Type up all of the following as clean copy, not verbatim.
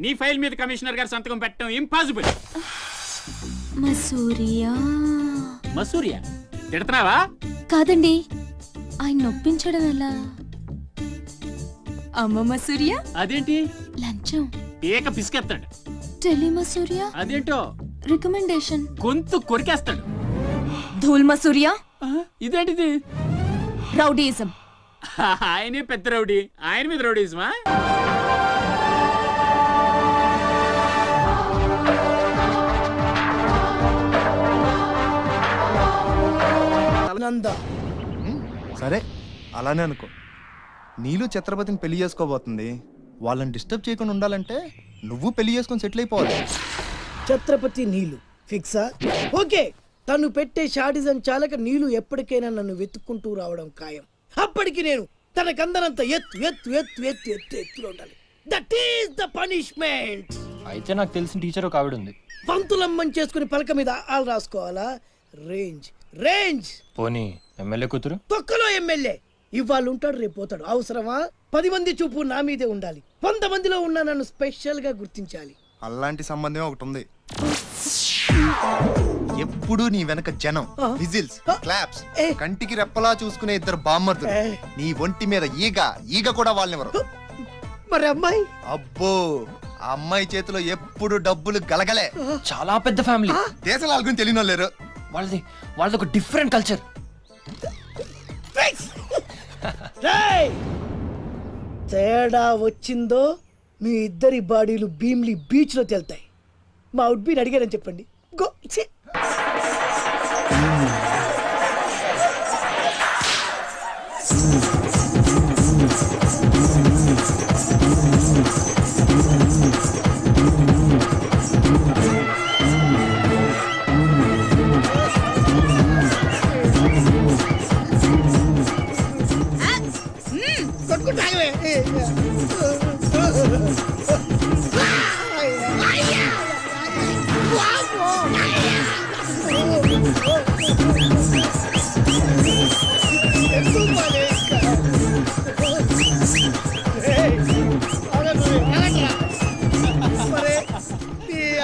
నీ ఫైల్ మీద కమిషనర్ గారు సంతకం పెట్టడం ఇంపాసిబుల్. మసూరియా తిడుతున్నావా? కాదండి, ఆయన నొప్పించడం ఎలా? అమ్మ మసూరియా అదేంటి? లంచం. ఏక పిసికేస్తాడు. టెలి మసూరియా అదేంటో రికమెండేషన్. గొంతు కొరికేస్తాడు. ధూల్ మసూరియా ఇదేంటిది? రౌడీయిజం. ఆయనే పెద్ద రౌడీ, ఆయన మీద రౌడీజమా? సరే అలానే అనుకో. నీళ్ళు ఛత్రపతిని పెళ్లి చేసుకోబోతుంది. వాళ్ళని డిస్టర్బ్ చేయకుండా ఉండాలంటే నువ్వు పెళ్లి చేసుకొని సెటిల్ అయిపోవాలి. ఛత్రపతి నీళ్ళు ఫిక్సా? ఓకే, తను పెట్టే షాడిజం చాలక నీళ్ళు ఎప్పటికైనా నన్ను వెతుక్కుంటూ రావడం ఖాయం. అప్పటికి నేను తనకందనంత ఎత్తు ఎత్తు ఎత్తు ఎత్తు ఎత్తు ఎత్తులో ఉండాలి. That is the punishment. అయితే నాకు తెలిసిన టీచర్ ఒక ఆవిడ ఉంది. పంతులమ్మని చేసుకుని పలక మీద ఆలు రాసుకోవాలా? Range range. పోనీ ఎమ్మెల్యే కూతురు? తొక్కలో ఎమ్మెల్యే. ఇవాళ ఉంటాడు, రేపు పోతాడు. అవసరమా? 10 మంది చూపు నా మీదే ఉండాలి. 100 మందిలో ఉన్న నన్ను స్పెషల్ గా గుర్తించాలి. అలాంటి సంబంధం ఒకటి ఉంది. ఎప్పుడు నీ వెనక జనం, విజిల్స్, క్లాప్స్, కంటికి రెప్పలా చూసుకునే 2 బామ్మర్దులు. నీ ఒంటి మీద ఈగ కూడా వాళ్ళెవరు. మరి అమ్మాయి? అబ్బో, ఆ అమ్మాయి చేతిలో ఎప్పుడు డబ్బులు గలగలే. చాలా పెద్ద ఫ్యామిలీ. దేశాల గురించి తెలియని లేరు. వాళ్ళది ఒక డిఫరెంట్ కల్చర్. తేడా వచ్చిందో మీ ఇద్దరి బాడీలు భీమ్లీ బీచ్ లో తేలుతాయి. మా అవుట్ బీన్ అడిగారని చెప్పండి. గో.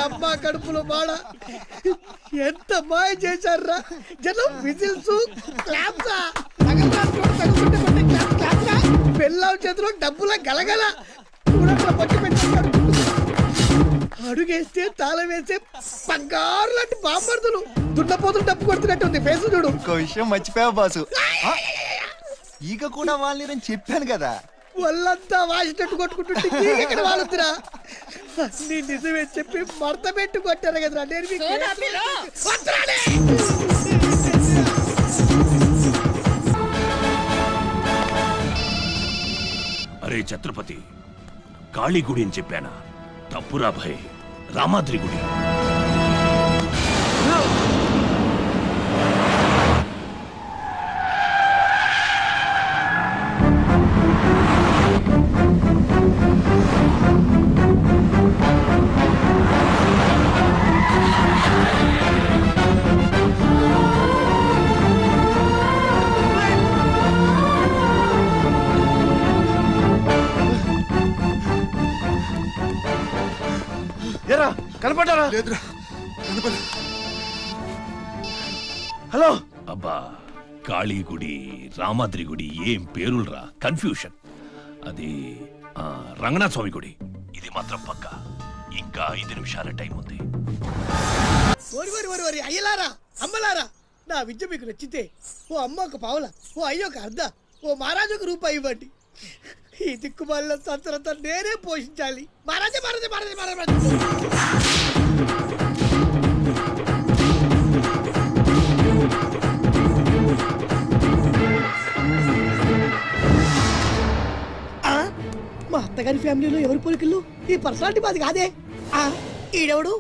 అమ్మా కడుపులో బాడ ఎంత మాయ చేశారా జనం. విజిల్స్, క్లాప్స్, పెళ్ళాం చేతిలో డబ్బుల గలగల. అడుగేస్తే తాళం వేస్తే బంగారు లాంటి బాంబర్దులు. దున్నపోతులు డబ్బు కొడుతున్నట్టు ఉంది ఫేస్ చూడు. ఇంకో విషయం మర్చిపోయావు బాసు, ఈగ కూడా వాళ్ళని చెప్పాను కదా. వాళ్ళంతా వాసినట్టు కొట్టుకుంటుంటే ఇక్కడ వాళ్ళురా. నీ నిజమే చెప్పి మడత పెట్టి కొట్టారు కదరా. నేను అరే ఛత్రపతి, కాళీ గుడి అని చెప్పానా? తప్పురా భయ్, రామాద్రి గుడి. కనపడ్డారా? హలో. అబ్బా, కాళీ గుడి, రామాద్రి గుడి ఏం పేరులరా, కన్ఫ్యూషన్. అది రంగనాథ స్వామి గుడి. ఇది మాత్రం పక్క. ఇంకా 5 నిమిషాల టైం ఉంది. అయ్యలారా, అమ్మలారా, నా విద్య మీకు నచ్చితే ఓ అమ్మ ఒక పావుల, ఓ అయ్య ఒక అర్ధ, ఓ మహారాజు ఒక రూపాయి ఇవ్వండి. ఈ దిక్కుమాలిన సంతరంతా నేనే పోషించాలి. మహారాజా మహారాజా మహారాజా మహారాజా. మా అత్తగారి ఫ్యామిలీలో ఎవరి పోలికలు? ఈ పర్సనాలిటీ మాది కాదే. ఈడెవడు?